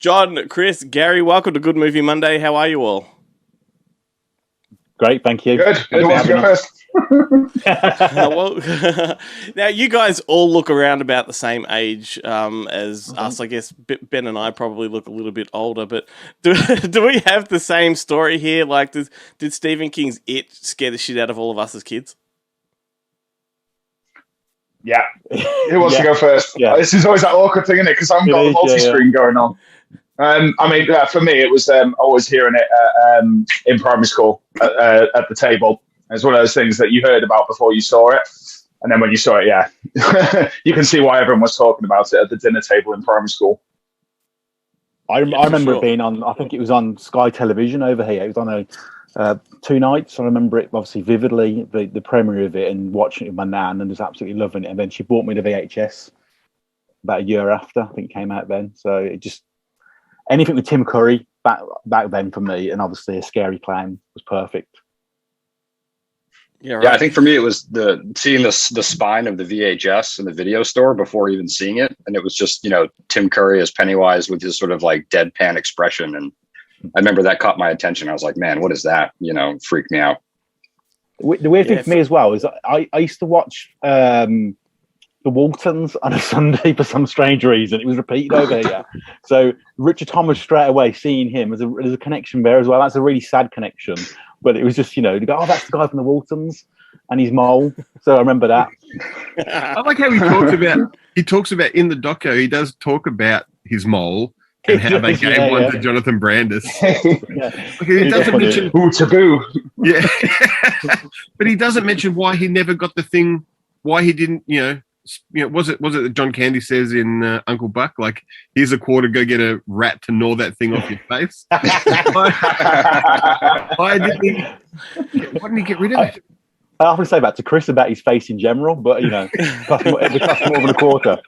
John, Chris, Gary, welcome to Good Movie Monday. How are you all? Great, thank you. Good. Who wants to go first? Well, now you guys all look around about the same age as us. I guess Ben and I probably look a little bit older, but do we have the same story here? Like, did Stephen King's It scare the shit out of all of us as kids? Yeah. Who wants to go first? Yeah. This is always that awkward thing, isn't it? Because I haven't got the multi-screen going on. For me, it was always hearing it in primary school at the table. It's one of those things that you heard about before you saw it. And then when you saw it, you can see why everyone was talking about it at the dinner table in primary school. I remember it being on, I think it was on Sky Television over here. It was on 2 nights. I remember it obviously vividly, the premiere of it, and watching it with my nan and just absolutely loving it. And then she bought me the VHS about a year after, I think it came out then. So it just, anything with Tim Curry back then for me, and obviously a scary clown, was perfect. Yeah, I think for me it was seeing the spine of the VHS in the video store before even seeing it, and it was just Tim Curry as Pennywise with his sort of like deadpan expression, and I remember that caught my attention. I was like, man, what is that? Freaked me out. The weird thing for me as well is I used to watch the Waltons on a Sunday for some strange reason. It was repeated over here, so Richard Thomas straight away seeing him there's a connection there as well. That's a really sad connection. But it was just, to go, oh, that's the guy from the Waltons and his mole. So I remember that. I like how he talks about in the doco, he does talk about his mole and how they gave one to Jonathan Brandis. He doesn't mention taboo. Yeah. But he doesn't mention why he never got the thing, why he didn't, was it that John Candy says in Uncle Buck, like, here's a quarter, go get a rat to gnaw that thing off your face? Why didn't he get rid of it? I often say that to Chris about his face in general, but, it cost more than a quarter.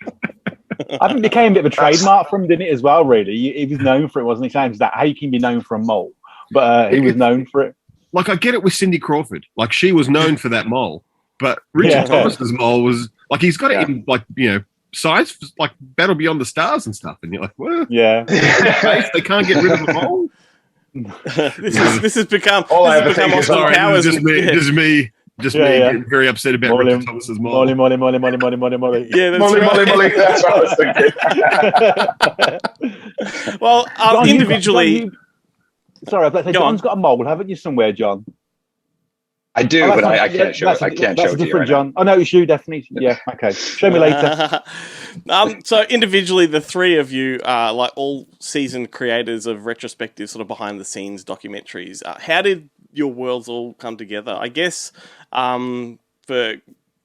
I think it became a bit of a trademark for him, didn't it, as well, really? He was known for it, wasn't he? Sounds that how you can be known for a mole, but he was known for it. Like, I get it with Cindy Crawford. Like, she was known for that mole, but Richard Thomas's mole was... Like, he's got it in, like, size, like, Battle Beyond the Stars and stuff. And you're like, what? Yeah. They can't get rid of the mole? This has become... Sorry, just me getting very upset about Richard Thomas's mole. Molly. Yeah, that's Molly. That's what I was thinking. Well, John, individually... Sorry, John's got a mole, haven't you, somewhere, John? I do, but I can't show it. I can't show it to you right John. now. Oh, no, it's you, definitely. Yeah, okay. Show me later. So individually, the three of you are like all seasoned creators of retrospective sort of behind-the-scenes documentaries. How did your worlds all come together? I guess for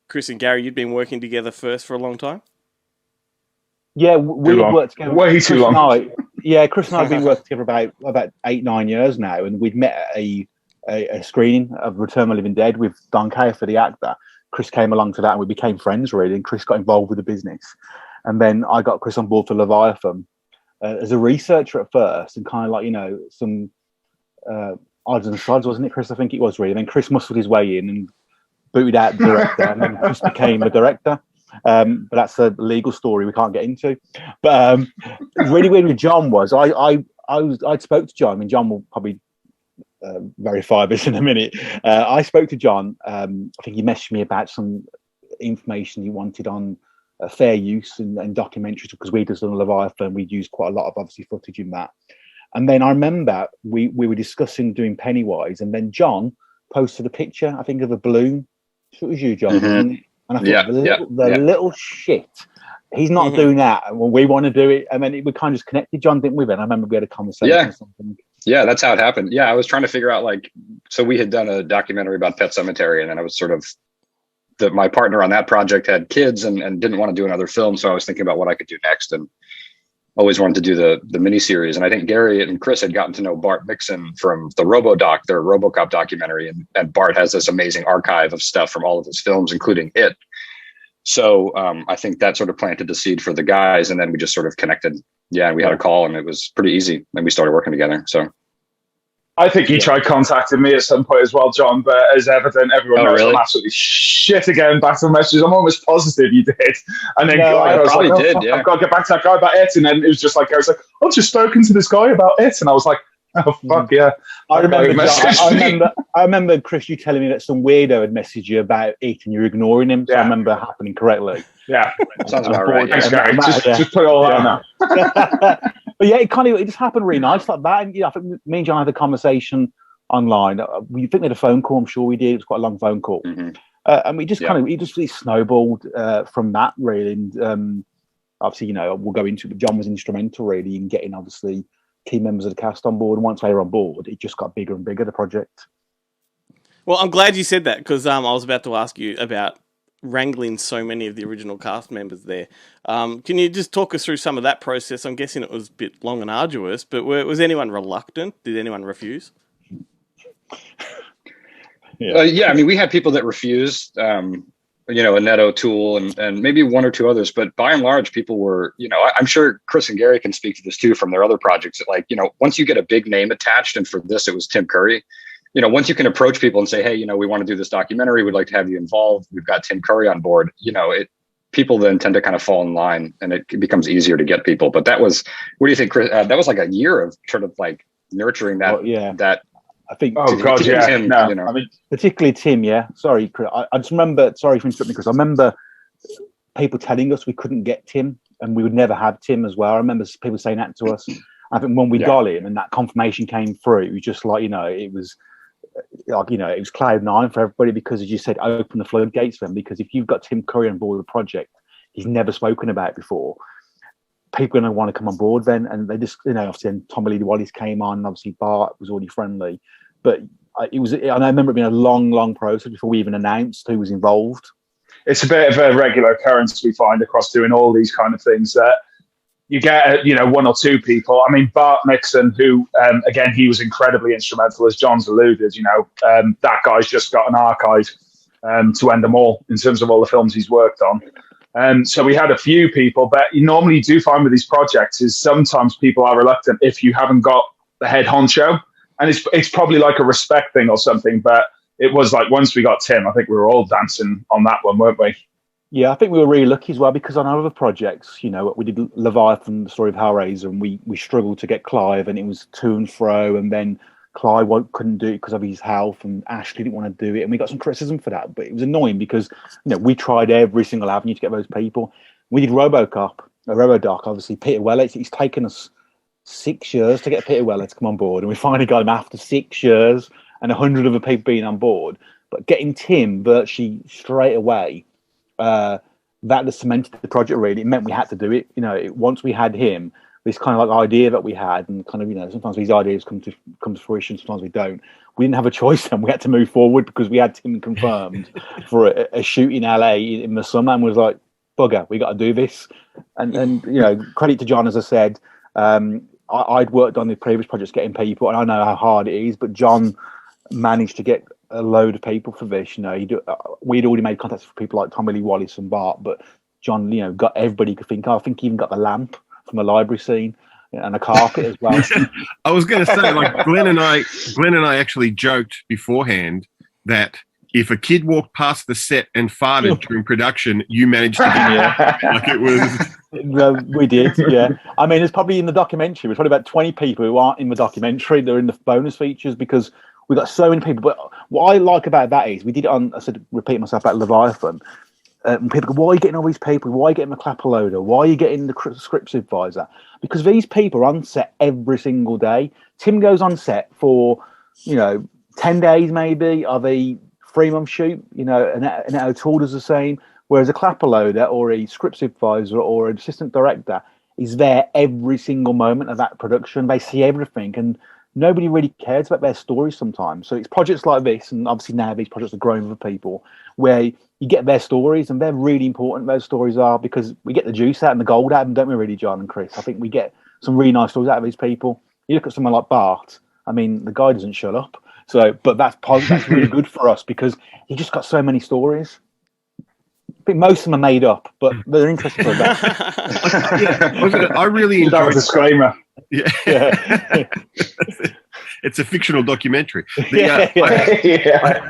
Chris and Gary, you'd been working together first for a long time? Yeah, we worked together. Way too long. Chris and I have been working together about 8-9 years now, and we'd met at a screening of Return of the Living Dead with Don Kaye for the actor. Chris came along to that and we became friends, really, and Chris got involved with the business. And then I got Chris on board for Leviathan as a researcher at first, and kind of like, some odds and sods, wasn't it, Chris? I think it was, really. And then Chris muscled his way in and booted out the director, and then Chris became a director. But that's a legal story we can't get into. But really weird with John was I spoke to John. I mean, John will probably verify this in a minute. I spoke to John. I think he messaged me about some information he wanted on fair use and documentaries, because we did on Leviathan. We'd used quite a lot of obviously footage in that. And then I remember we were discussing doing Pennywise, and then John posted a picture, I think, of a balloon. So it was you, John. Mm-hmm. And I thought, little shit. He's not doing that. And we want to do it. And then we kind of just connected, John, didn't we? And I remember we had a conversation or something. Yeah, that's how it happened. Yeah, I was trying to figure out, like, so we had done a documentary about Pet Sematary, and then I was sort of, my partner on that project had kids and didn't want to do another film. So I was thinking about what I could do next, and always wanted to do the miniseries. And I think Gary and Chris had gotten to know Bart Mixon from the RoboDoc, their RoboCop documentary. And Bart has this amazing archive of stuff from all of his films, including It. So I think that sort of planted the seed for the guys. And then we just sort of connected. Yeah, and we had a call, and it was pretty easy. And we started working together. So I think you tried contacting me at some point as well, John, but as evident, everyone knows I'm absolutely shit again back to the messages. I'm almost positive you did. And then I was like, I've got to get back to that guy about it. And then it was just like, I was like, I've just spoken to this guy about it. And I was like, oh, fuck yeah. I remember, Chris, you telling me that some weirdo had messaged you about it and you're ignoring him. So I remember happening correctly. Yeah. Sounds about right. Thanks, Gary. Just put it all out now. But yeah, it just happened really nice like that. And I think me and John had a conversation online. We think we had a phone call. I'm sure we did. It was quite a long phone call. Mm-hmm. And we just it snowballed from that really. And obviously, we'll go into it, but John was instrumental really in getting obviously key members of the cast on board. And once they were on board, it just got bigger and bigger, the project. Well, I'm glad you said that because I was about to ask you about wrangling so many of the original cast members there. Can you just talk us through some of that process? I'm guessing it was a bit long and arduous, but was anyone reluctant? Did anyone refuse? Yeah, I mean, we had people that refused, Annette O'Toole and maybe one or two others, but by and large, people were, I'm sure Chris and Gary can speak to this too from their other projects. That once you get a big name attached, and for this, it was Tim Curry. Once you can approach people and say, hey, we want to do this documentary. We'd like to have you involved. We've got Tim Curry on board. People then tend to kind of fall in line and it becomes easier to get people. But that was, what do you think, Chris? That was like a year of sort of like nurturing that. That I think. Oh, God, yeah. Tim, I mean, particularly Tim, yeah. Sorry, Chris. I just remember, sorry for interrupting, because I remember people telling us we couldn't get Tim and we would never have Tim as well. I remember people saying that to us. I think when we got him and that confirmation came through, it was just like, it was cloud nine for everybody because, as you said, open the floodgates for them. Because if you've got Tim Curry on board the project, he's never spoken about before. People are going to want to come on board then, and they just, obviously, Tommy Lee Wallace came on. Obviously, Bart was already friendly, but it was. And I remember it being a long, long process before we even announced who was involved. It's a bit of a regular occurrence we find across doing all these kind of things that. You get, one or two people. I mean, Bart Nixon, who, again, he was incredibly instrumental, as John's alluded. That guy's just got an archive to end them all in terms of all the films he's worked on. So we had a few people, but you normally do find with these projects is sometimes people are reluctant if you haven't got the head honcho. And it's probably like a respect thing or something, but it was like once we got Tim, I think we were all dancing on that one, weren't we? Yeah, I think we were really lucky as well because on our other projects, we did Leviathan, the story of Hellraiser, and we struggled to get Clive, and it was to and fro, and then Clive couldn't do it because of his health, and Ashley didn't want to do it, and we got some criticism for that. But it was annoying because we tried every single avenue to get those people. We did RoboDoc, obviously Peter Weller. It's taken us 6 years to get Peter Weller to come on board, and we finally got him after 6 years and 100 other people being on board. But getting Tim virtually straight away. That just cemented the project really. It meant we had to do it. Once we had him, this kind of like idea that we had, and kind of sometimes these ideas come to fruition, sometimes we don't. We didn't have a choice then. We had to move forward because we had Tim confirmed for a shoot in LA in the summer, and was like, bugger, we got to do this. And credit to John, as I said, I'd worked on the previous projects getting people, and I know how hard it is, but John managed to get a load of people for this. We'd already made contacts for people like Tommy Lee Wallace and Bart, but John, got everybody he could think of. I think he even got the lamp from the library scene and a carpet as well. I was going to say, like Glenn and I actually joked beforehand that if a kid walked past the set and farted during production, you managed to get like it was. We did, yeah. I mean, it's probably in the documentary. There's probably about 20 people who aren't in the documentary. They're in the bonus features because we got so many people. But what I like about that is we did it on, I said, repeat myself about Leviathan. And people go, why are you getting all these people? Why are you getting the clapper loader? Why are you getting the script supervisor? Because these people are on set every single day. Tim goes on set for, 10 days maybe of a 3-month shoot, and O'Toole does the same. Whereas a clapper loader or a script supervisor or an assistant director is there every single moment of that production. They see everything, and nobody really cares about their stories sometimes. So it's projects like this, and obviously now these projects are growing with people, where you get their stories, and they're really important. Those stories are, because we get the juice out and the gold out of them, don't we, really, John and Chris? I think we get some really nice stories out of these people. You look at someone like Bart. I mean, the guy doesn't shut up. So, but that's really good for us because he just got so many stories. I think most of them are made up, but they're interesting for that. I really enjoyed that disclaimer. Yeah. It's a fictional documentary. Yeah.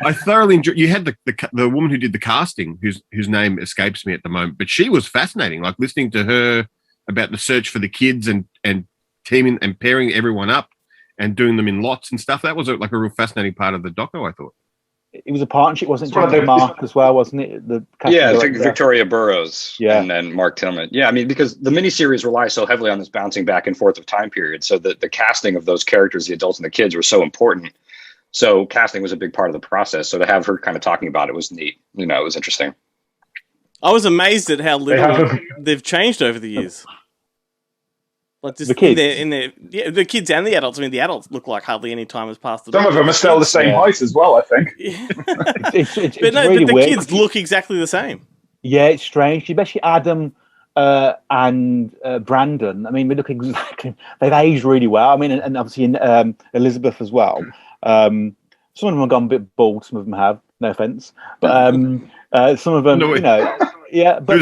I thoroughly enjoyed. You had the woman who did the casting, whose name escapes me at the moment, but she was fascinating. Like listening to her about the search for the kids and teaming and pairing everyone up and doing them in lots and stuff. That was a real fascinating part of the doco, I thought. It was a partnership, wasn't it? John Mark as well, wasn't it? Victoria Burrows and then Mark Tillman. Yeah, I mean, because the miniseries relies so heavily on this bouncing back and forth of time periods, so the casting of those characters, the adults and the kids, were so important. So casting was a big part of the process. So to have her kind of talking about it was neat. You know, it was interesting. I was amazed at how little they've changed over the years. Like just the kids, the kids and the adults. I mean, the adults look like hardly any time has passed. Some of them are still the same height as well, I think. Yeah. But the kids look exactly the same. Yeah, it's strange, especially Adam and Brandon. I mean, we look exactly. They've aged really well. I mean, and obviously Elizabeth as well. Some of them have gone a bit bald. Some of them have. No offense, but some of them, yeah. But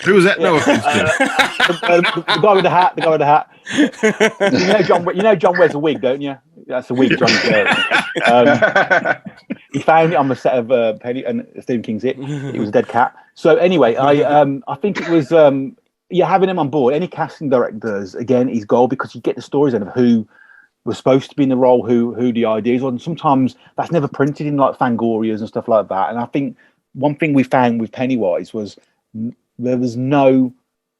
who was that? No offense. The guy with the hat. The guy with the hat. You know John wears a wig, don't you? That's a wig John wears. He found it on the set of Penny and Stephen King's It. It was a dead cat. So anyway, I think it was having him on board. Any casting directors, again, is gold because you get the stories out of who was supposed to be in the role, who the ideas were, and sometimes that's never printed in like Fangorias and stuff like that. And I think one thing we found with Pennywise was there was no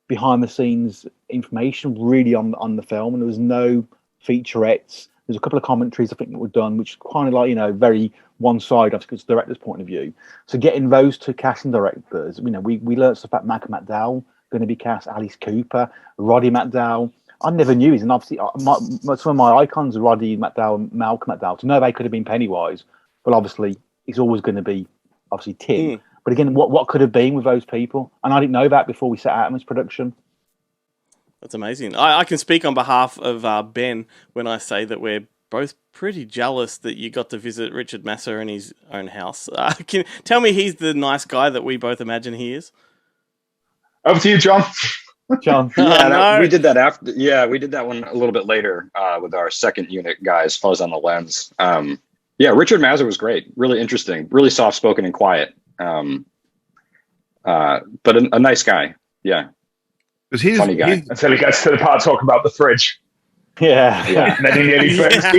behind the scenes information really on the film, and there was no featurettes. There's a couple of commentaries I think that were done, which kind of like very one side of the director's point of view. So getting those two casting directors, we learned stuff about Malcolm McDowell going to be cast, Alice Cooper, Roddy McDowell. I never knew his, and obviously some of my icons are Roddy McDowell and Malcolm McDowell. To know they could have been Pennywise, but obviously it's always going to be obviously Tim. But again, what could have been with those people? And I didn't know that before we set out in this production. That's amazing. I can speak on behalf of Ben when I say that we're both pretty jealous that you got to visit Richard Masur in his own house. Can tell me he's the nice guy that we both imagine he is? Over to you, John. John. We did that after. Yeah, we did that one a little bit later with our second unit guys, Fuzz on the Lens. Richard Masur was great. Really interesting. Really soft spoken and quiet. But a nice guy. Yeah. Funny guy. Until he gets to the part talking about the fridge. Yeah. And then he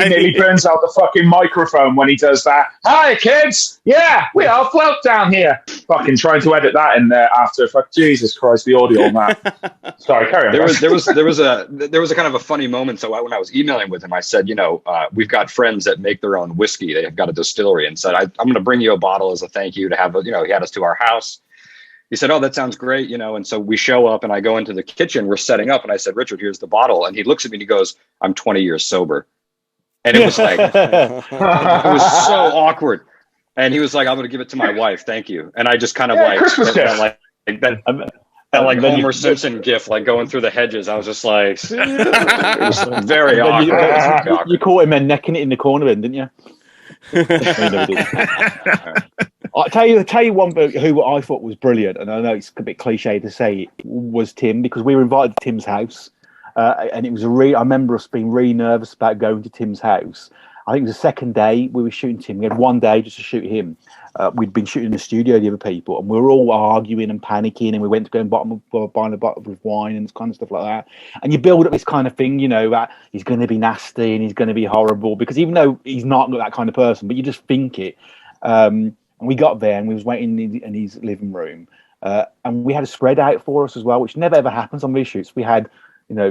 nearly burns out the fucking microphone when he does that. Hi, kids. Yeah, we are float down here. Fucking trying to edit that in there after. Jesus Christ, the audio on that. Sorry, carry on. There was a kind of a funny moment. So when I was emailing with him, I said, we've got friends that make their own whiskey. They have got a distillery, and said, I'm going to bring you a bottle as a thank you to have. He had us to our house. He said, "Oh, that sounds great," and so we show up and I go into the kitchen, we're setting up, and I said, "Richard, here's the bottle." And he looks at me and he goes, "I'm 20 years sober." And it was like, it was so awkward. And he was like, "I'm going to give it to my wife. Thank you." And I just kind of that Homer Simpson gif, like going through the hedges. I was just like, it was very awkward. You caught him and necking it in the corner then, didn't you? I'll tell you one who I thought was brilliant, and I know it's a bit cliche to say, was Tim, because we were invited to Tim's house, and it was I remember us being really nervous about going to Tim's house. I think it was the second day we were shooting Tim. We had one day just to shoot him. We'd been shooting in the studio, the other people, and we were all arguing and panicking, and we went to go and buying a bottle of wine and kind of stuff like that. And you build up this kind of thing, that he's going to be nasty and he's going to be horrible, because even though he's not that kind of person, but you just think it. And we got there and we was waiting in his living room, and we had a spread out for us as well, which never ever happens on these shoots. We had,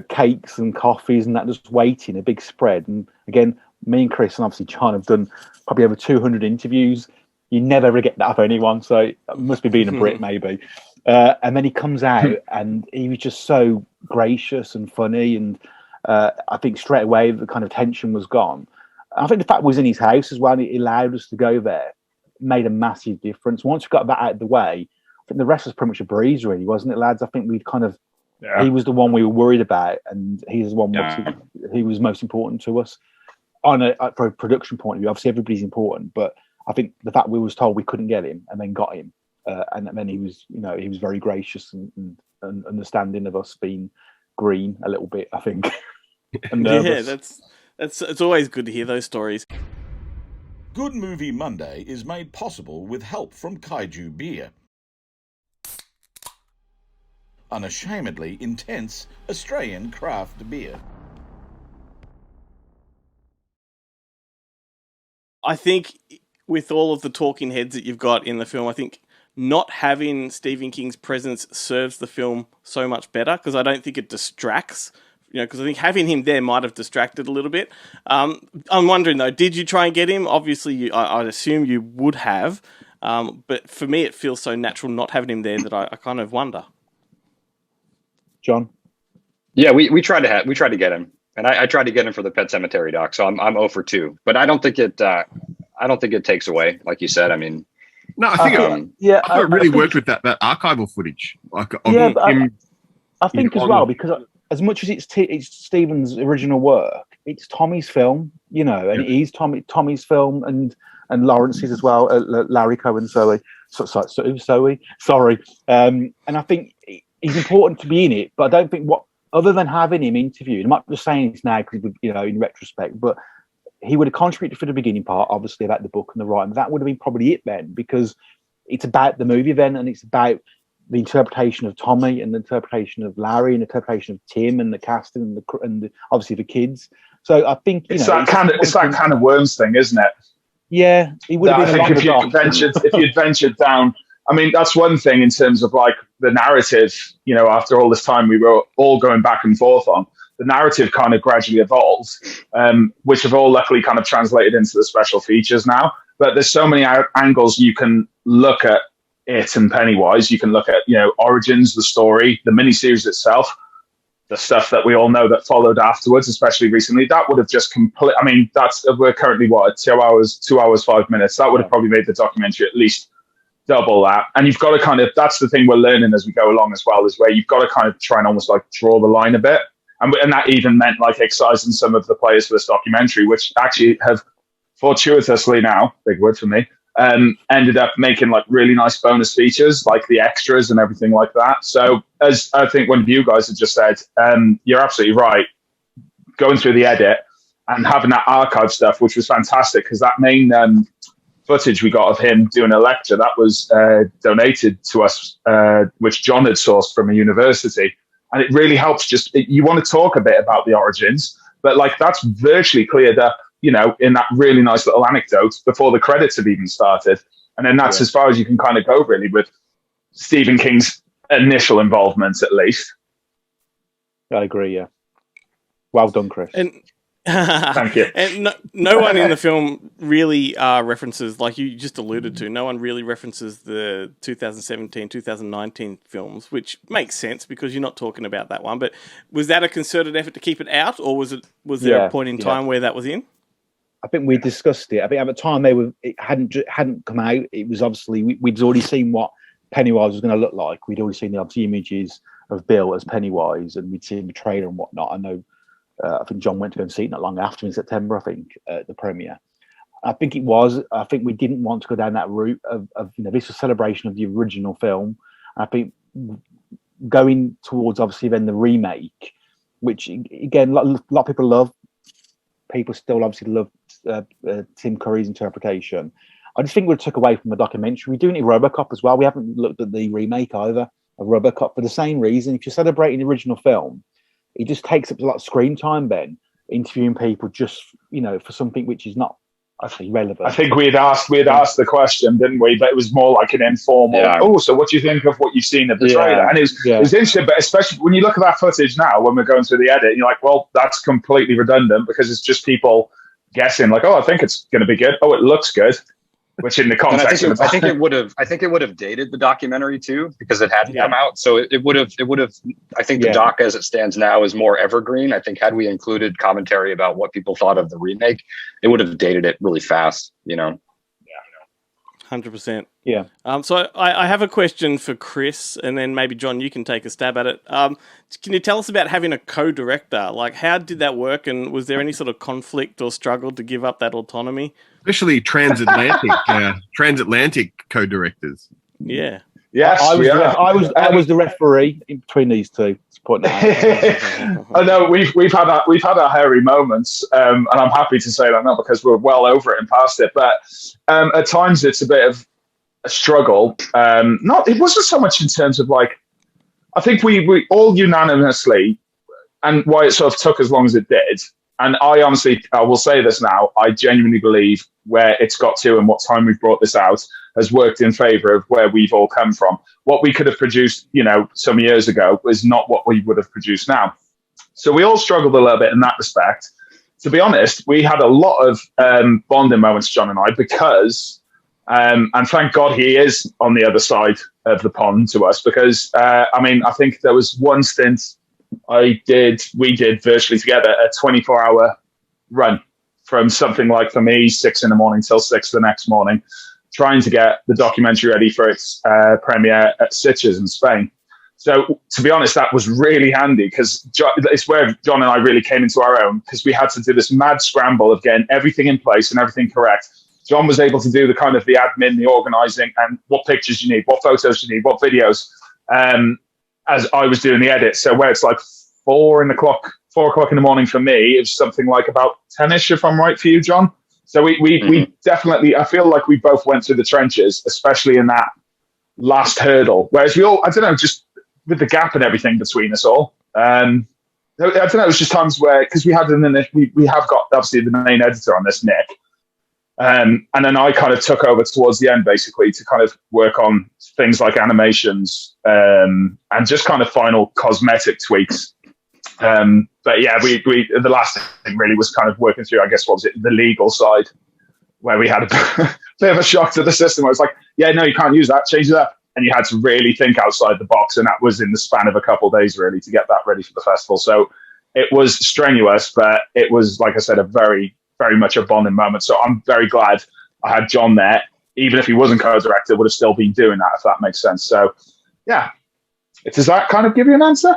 cakes and coffees and that, just waiting, a big spread. And again, me and Chris and obviously John have done probably over 200 interviews. You never ever get that off anyone, so it must be being a Brit maybe. And then he comes out and he was just so gracious and funny, and I think straight away the kind of tension was gone. I think the fact we was in his house as well, and it allowed us to go there, made a massive difference. Once we got that out of the way, I think the rest was pretty much a breeze, really, wasn't it, lads? I think we'd kind of, he was the one we were worried about, and he's the one he was most important to us on for a production point of view. Obviously, everybody's important, but I think the fact we was told we couldn't get him and then got him, and then he was, he was very gracious and understanding of us being green a little bit, I think. And yeah, that's It's always good to hear those stories. Good Movie Monday is made possible with help from Kaiju Beer. Unashamedly intense Australian craft beer. I think with all of the talking heads that you've got in the film, I think not having Stephen King's presence serves the film so much better, because I don't think it distracts. Because I think having him there might have distracted a little bit. I'm wondering, though, did you try and get him? Obviously, I'd assume you would have. But for me, it feels so natural not having him there that I kind of wonder. John? Yeah, we tried to get him. And I tried to get him for the Pet Sematary doc, so I'm 0 for 2. But I don't think it takes away, like you said. I mean, no, I think I thought it really worked with that archival footage. I think as well, because as much as it's Stephen's original work, it's Tommy's film, and it is Tommy's film and Lawrence's as well, Larry Cohen, sorry. And I think he's important to be in it, but I don't think other than having him interviewed, I'm not just saying this now because, in retrospect, but he would have contributed for the beginning part, obviously, about the book and the writing. That would have been probably it then, because it's about the movie then, and it's about the interpretation of Tommy and the interpretation of Larry and the interpretation of Tim and the casting and obviously the kids. So I think it's that kind of worms thing, isn't it? Yeah, it would have been. I think if you'd ventured down. I mean, that's one thing in terms of like the narrative, after all this time we were all going back and forth on, the narrative kind of gradually evolved, which have all luckily kind of translated into the special features now. But there's so many angles you can look at it and Pennywise. You can look at, origins, the story, the miniseries itself, the stuff that we all know that followed afterwards, especially recently. That would have just we're currently, 2 hours, 5 minutes. That would have probably made the documentary at least double that. And you've got to that's the thing we're learning as we go along as well, is where you've got to kind of try and almost like draw the line a bit. And that even meant like excising some of the players for this documentary, which actually have fortuitously now, big word for me, ended up making like really nice bonus features, like the extras and everything like that. So as I think one of you guys had just said, you're absolutely right. Going through the edit and having that archive stuff, which was fantastic, because that main footage we got of him doing a lecture that was donated to us, which John had sourced from a university. And it really helps you want to talk a bit about the origins, but like that's virtually cleared up, in that really nice little anecdote before the credits have even started. And then that's as far as you can kind of go really with Stephen King's initial involvement, at least. I agree. Yeah. Well done, Chris. And thank you. And no one in the film really references, like you just alluded to, no one really references the 2017, 2019 films, which makes sense because you're not talking about that one. But was that a concerted effort to keep it out, or was there a point in time where that was in? I think we discussed it. I think at the time it hadn't come out. It was obviously we'd already seen what Pennywise was going to look like. We'd already seen the obviously images of Bill as Pennywise, and we'd seen the trailer and whatnot. I know. I think John went to go and see it not long after in September. I think the premiere. I think we didn't want to go down that route of this was a celebration of the original film. I think going towards obviously then the remake, which again a lot of people love. People still obviously love Tim Curry's interpretation. I just think we took away from the documentary. We're doing it in RoboCop as well. We haven't looked at the remake either of RoboCop for the same reason. If you're celebrating the original film, it just takes up a lot of screen time then, interviewing people just, for something which is not actually relevant. I think we had asked the question, didn't we? But it was more like an informal, so what do you think of what you've seen of the trailer? And it was interesting, but especially when you look at that footage now, when we're going through the edit, you're like, well, that's completely redundant because it's just people guessing like, oh, I think it's going to be good. Oh, it looks good. Which in the context, I think it would have dated the documentary too, because it hadn't come out. So it would have. I think the doc as it stands now is more evergreen. I think had we included commentary about what people thought of the remake, it would have dated it really fast. 100%. Yeah. So I have a question for Chris, and then maybe John, you can take a stab at it. Can you tell us about having a co-director? Like, how did that work, and was there any sort of conflict or struggle to give up that autonomy? Especially transatlantic co-directors. Yeah. Yes, I was the referee in between these two. I know we've had our hairy moments, and I'm happy to say that now because we're well over it and past it. But at times it's a bit of a struggle. It wasn't so much in terms of like, I think we all unanimously, and why it sort of took as long as it did. And I will say this now, I genuinely believe where it's got to and what time we've brought this out has worked in favour of where we've all come from. What we could have produced, some years ago was not what we would have produced now. So we all struggled a little bit in that respect. To be honest, we had a lot of bonding moments, John and I, because, and thank God he is on the other side of the pond to us, because, I think there was one stint we did virtually together a 24-hour run from something like, for me, 6 a.m. till 6 the next morning, trying to get the documentary ready for its premiere at Sitges in Spain. So to be honest, that was really handy because it's where John and I really came into our own, because we had to do this mad scramble of getting everything in place and everything correct. John was able to do the kind of the admin, the organising, and what pictures you need, what photos you need, what videos, as I was doing the edit. So where it's like 4 o'clock in the morning for me, it was something like about 10ish, if I'm right for you, John. So we definitely, I feel like we both went through the trenches, especially in that last hurdle. Whereas we all, I don't know, just with the gap and everything between us all, I don't know, it was just times where, because we have got obviously the main editor on this, Nick. And then I kind of took over towards the end, basically, to kind of work on things like animations and just kind of final cosmetic tweaks. But yeah, we the last thing really was kind of working through, I guess, what was it, the legal side, where we had a bit of a shock to the system. Where it's like, yeah, no, you can't use that, change that. And you had to really think outside the box. And that was in the span of a couple of days, really, to get that ready for the festival. So it was strenuous, but it was, like I said, a very, very much a bonding moment. So I'm very glad I had John there. Even if he wasn't co-director, would have still been doing that, if that makes sense. So, yeah. Does that kind of give you an answer?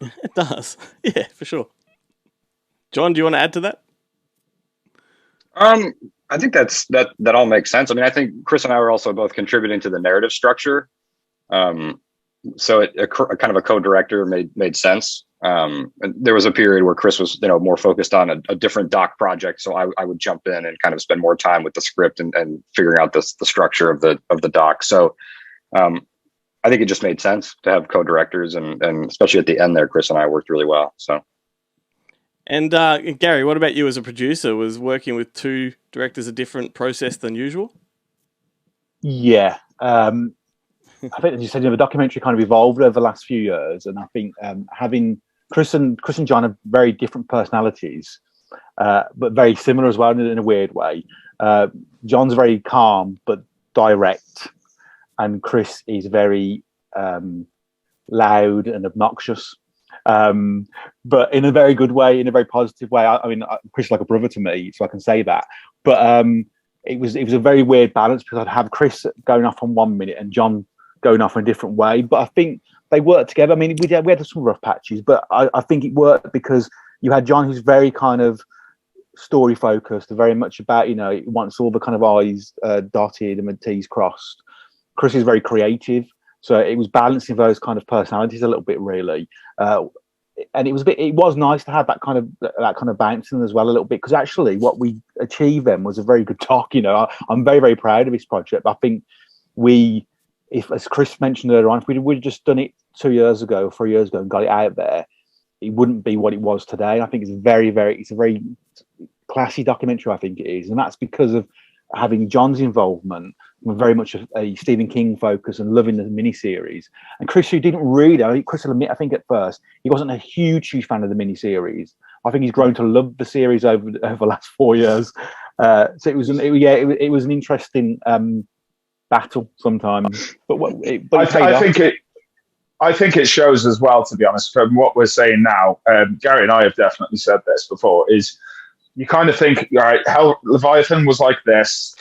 It does. Yeah, for sure. John, do you want to add to that? I think that all makes sense. I mean, I think Chris and I were also both contributing to the narrative structure. So a kind of a co-director made sense. And there was a period where Chris was, more focused on a different doc project. So I would jump in and kind of spend more time with the script and figuring out the structure of the doc. So, I think it just made sense to have co-directors, and especially at the end there, Chris and I worked really well. So, and Gary, what about you as a producer? Was working with two directors a different process than usual? Yeah, I think, as you said, the documentary kind of evolved over the last few years, and I think having Chris and John have very different personalities, but very similar as well in a weird way. John's very calm but direct, and Chris is very loud and obnoxious, but in a very good way, in a very positive way. I mean, Chris is like a brother to me, so I can say that. But it was a very weird balance, because I'd have Chris going off on 1 minute and John going off in a different way. But I think they worked together. I mean, we had some rough patches, but I think it worked because you had John, who's very kind of story focused, very much about, he wants all the kind of I's dotted and the T's crossed. Chris is very creative, so it was balancing those kind of personalities a little bit, really. And it was nice to have that kind of bouncing as well a little bit, because actually what we achieved then was a very good talk. I'm very, very proud of this project. I think if, as Chris mentioned earlier on, if we'd just done it 2 years ago, 3 years ago, and got it out there, it wouldn't be what it was today. I think it's a very classy documentary, I think it is. And that's because of having John's involvement, very much a Stephen King focus, and loving the miniseries. And Chris, who didn't really, Chris will admit, I think at first, he wasn't a huge fan of the miniseries. I think he's grown to love the series over the last 4 years. So it was an interesting battle sometimes. But I think it shows as well, to be honest, from what we're saying now. Gary and I have definitely said this before, is you kind of think, all right, hell, Leviathan was like this.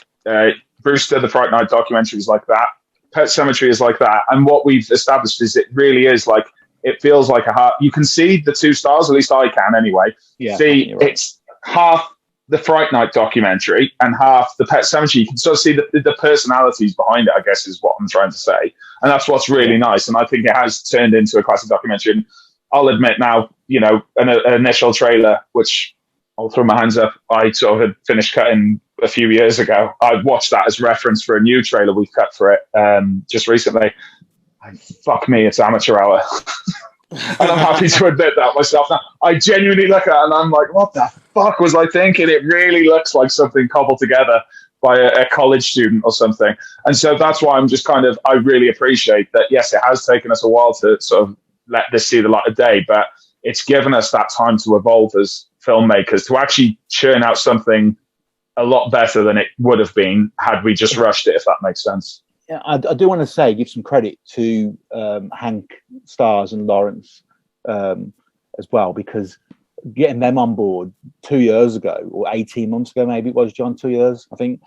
Brewster, the Fright Night documentary, is like that. Pet Sematary is like that. And what we've established is it really is like, it feels like you can see the 2 stars, at least I can anyway. Yeah, see, right. It's half the Fright Night documentary and half the Pet Cemetery. You can sort of see the personalities behind it, I guess, is what I'm trying to say. And that's what's really nice. And I think it has turned into a classic documentary. And I'll admit now, an initial trailer, which I'll throw my hands up, I sort of had finished cutting a few years ago. I watched that as reference for a new trailer we've cut for it just recently. And fuck me, it's amateur hour. And I'm happy to admit that myself now. I genuinely look at it and I'm like, what the fuck was I thinking? It really looks like something cobbled together by a college student or something. And so that's why I'm just I really appreciate that, yes, it has taken us a while to sort of let this see the light of day, but it's given us that time to evolve as filmmakers, to actually churn out something a lot better than it would have been had we just rushed it, if that makes sense. Yeah, I do want to give some credit to Hank Stars and Lawrence as well, because getting them on board 2 years ago, or 18 months ago, maybe it was, John, 2 years, I think,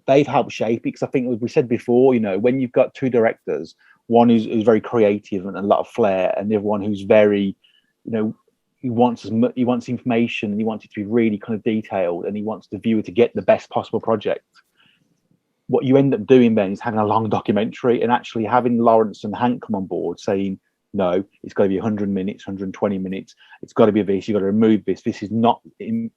they've helped shape it. Because I think, as we said before, when you've got two directors, one who's very creative and a lot of flair, and the other one who's very, he wants information, and he wants it to be really kind of detailed, and he wants the viewer to get the best possible project. What you end up doing then is having a long documentary, and actually having Lawrence and Hank come on board saying, no, it's got to be 100 minutes, 120 minutes. It's got to be this. You've got to remove this. This is not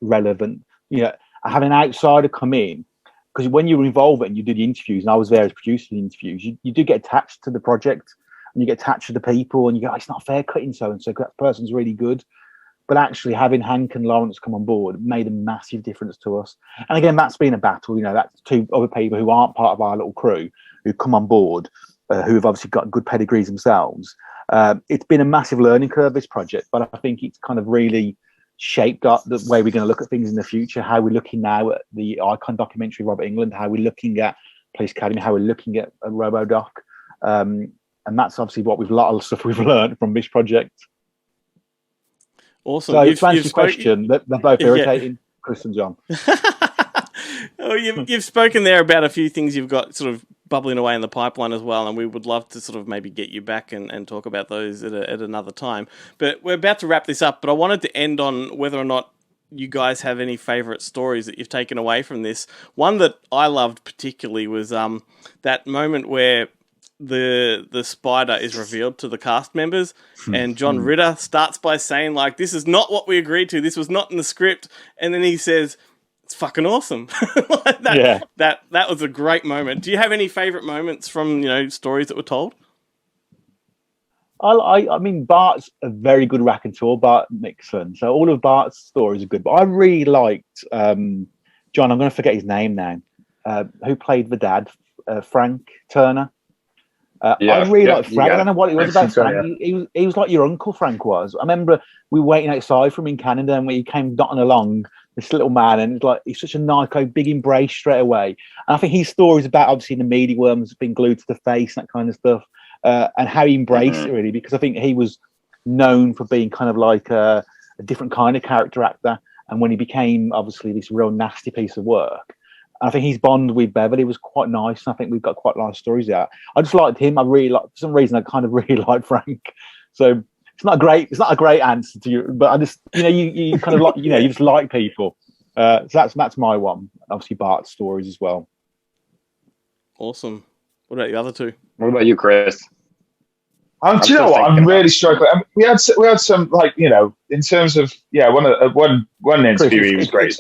relevant. Having an outsider come in, because when you involve it and you do the interviews, and I was there as producer of the interviews, you do get attached to the project, and you get attached to the people, and you go, it's not fair cutting so-and-so because that person's really good. But actually having Hank and Lawrence come on board made a massive difference to us. And again, that's been a battle. That's two other people who aren't part of our little crew who come on board, who have obviously got good pedigrees themselves. It's been a massive learning curve, this project, but I think it's kind of really shaped up the way we're going to look at things in the future, how we're looking now at the Icon documentary, Robert England, how we're looking at Police Academy, how we're looking at a RoboDoc. And that's obviously a lot of stuff we've learned from this project. Awesome. So to answer your question, they're both irritating, Chris and John. Oh, you've spoken there about a few things you've got sort of bubbling away in the pipeline as well, and we would love to sort of maybe get you back and talk about those at another time. But we're about to wrap this up, but I wanted to end on whether or not you guys have any favourite stories that you've taken away from this. One that I loved particularly was that moment where the spider is revealed to the cast members, and John Ritter starts by saying, like, this is not what we agreed to, this was not in the script, and then he says, it's fucking awesome. That was a great moment. Do you have any favourite moments from stories that were told? I mean, Bart's a very good raconteur, Bart Nixon, so all of Bart's stories are good, but I really liked John, I'm going to forget his name now, who played the dad, Frank Turner. I really like Frank. I don't know what it was about Frank. He was like your uncle, Frank was. I remember we were waiting outside for him in Canada, and when he came dotting along, this little man, and it's like he's such a nice, big embrace straight away. And I think his stories about obviously the meaty worms being glued to the face, and that kind of stuff, and how he embraced it really, because I think he was known for being kind of like a different kind of character actor. And when he became obviously this real nasty piece of work, I think his bond with Beverly was quite nice. I think we've got quite nice stories out. I just liked him. I really like, for some reason, I kind of really like Frank. So it's not a great answer to you, but I just, you kind of like, you just like people. So that's my one. Obviously Bart's stories as well. Awesome. What about the other two? What about you, Chris? Do you know what? I'm really struggling. I mean, we had some in terms of one interview he was great.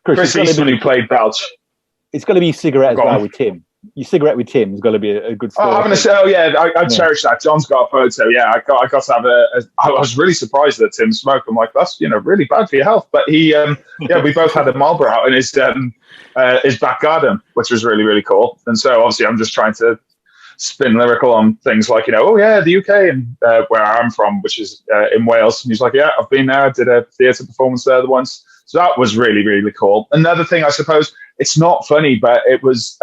Chris Eastman, who played Belch. It's going to be cigarette as well with Tim. Your cigarette with Tim is going to be a good story. I cherish that. John's got a photo. Yeah, I got to have I was really surprised that Tim smoked. I'm like, that's really bad for your health. But he, we both had a Marlboro out in his back garden, which was really, really cool. And so obviously I'm just trying to spin lyrical on things like, the UK and where I'm from, which is in Wales. And he's like, yeah, I've been there. I did a theatre performance there once. So that was really, really cool. Another thing, I suppose, it's not funny, but it was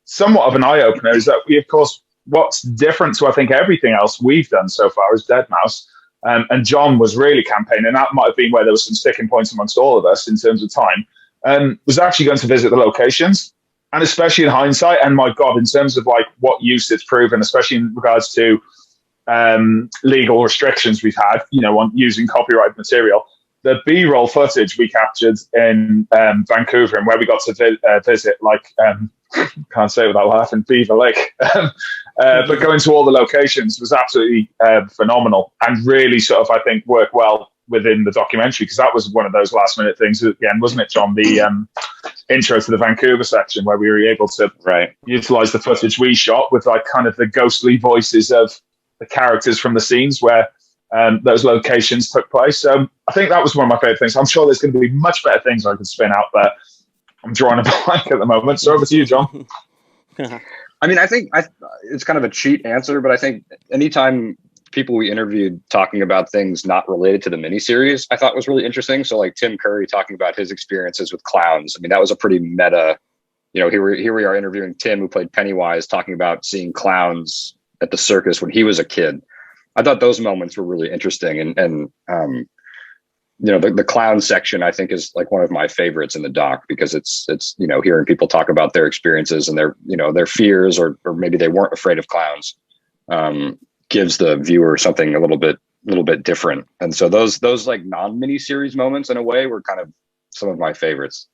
somewhat of an eye-opener, is that we, of course, what's different to, I think, everything else we've done so far is Dead Mouse. And John was really campaigning, and that might have been where there was some sticking points amongst all of us in terms of time, was actually going to visit the locations. And especially in hindsight, and my God, in terms of like what use it's proven, especially in regards to legal restrictions we've had, on using copyright material, the B-roll footage we captured in Vancouver, and where we got to visit, like, can't say it without laughing, Beaver Lake, but going to all the locations was absolutely phenomenal, and really sort of, I think, worked well within the documentary, because that was one of those last minute things at the end, wasn't it, John? The intro to the Vancouver section, where we were able to utilize the footage we shot with, like, kind of the ghostly voices of the characters from the scenes where those locations took place. So I think that was one of my favorite things. I'm sure there's going to be much better things I could spin out, but I'm drawing a blank at the moment. So over to you, John. I mean, I think it's kind of a cheat answer, but I think anytime people we interviewed talking about things not related to the miniseries, I thought was really interesting. So like Tim Curry talking about his experiences with clowns. I mean, that was a pretty meta, here we are interviewing Tim, who played Pennywise, talking about seeing clowns at the circus when he was a kid. I thought those moments were really interesting, and the clown section I think is like one of my favorites in the doc, because it's hearing people talk about their experiences and their fears, or maybe they weren't afraid of clowns, gives the viewer something a little bit different. And so those like non-mini series moments in a way were kind of some of my favorites.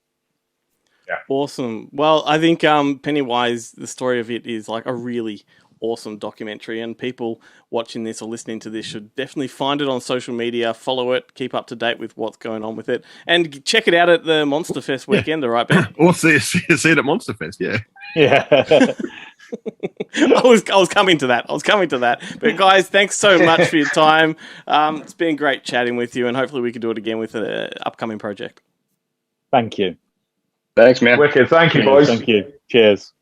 Yeah, awesome. Well, I think Pennywise, the story of it is like a really awesome documentary, and people watching this or listening to this should definitely find it on social media, follow it, keep up to date with what's going on with it, and check it out at the Monster Fest weekend, right, Ben? Or see it at Monster Fest, yeah. I was coming to that. But guys, thanks so much for your time. It's been great chatting with you, and hopefully we can do it again with an upcoming project. Thank you. Thanks, man. Wicked. Thank you, boys. Thank you. Cheers.